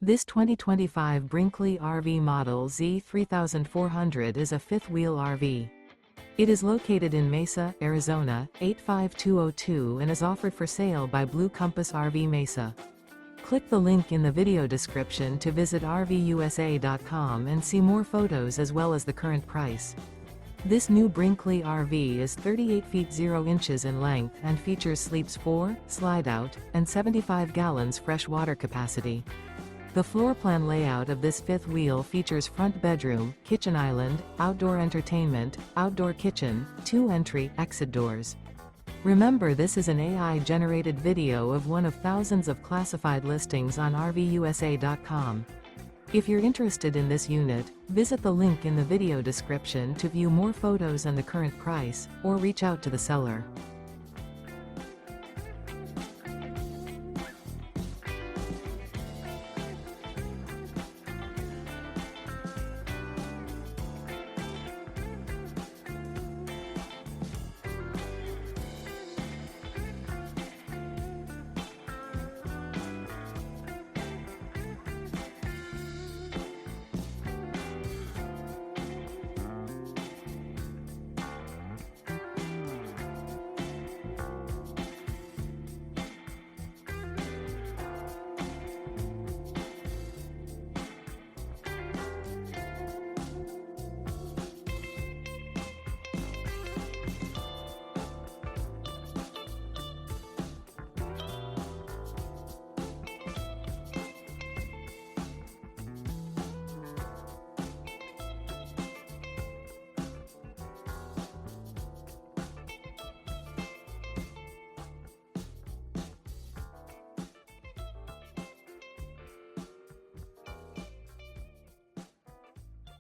This 2025 Brinkley RV Model Z 3400 is a fifth-wheel RV. It is located in Mesa, Arizona, 85202 and is offered for sale by Blue Compass RV Mesa. Click the link in the video description to visit RVUSA.com and see more photos as well as the current price. This new Brinkley RV is 38 feet 0 inches in length and features sleeps 4, slide-out, and 75 gallons fresh water capacity. The floor plan layout of this fifth wheel features front bedroom, kitchen island, outdoor entertainment, outdoor kitchen, 2 entry/exit doors. Remember, this is an AI-generated video of one of thousands of classified listings on RVUSA.com. If you're interested in this unit, visit the link in the video description to view more photos and the current price, or reach out to the seller.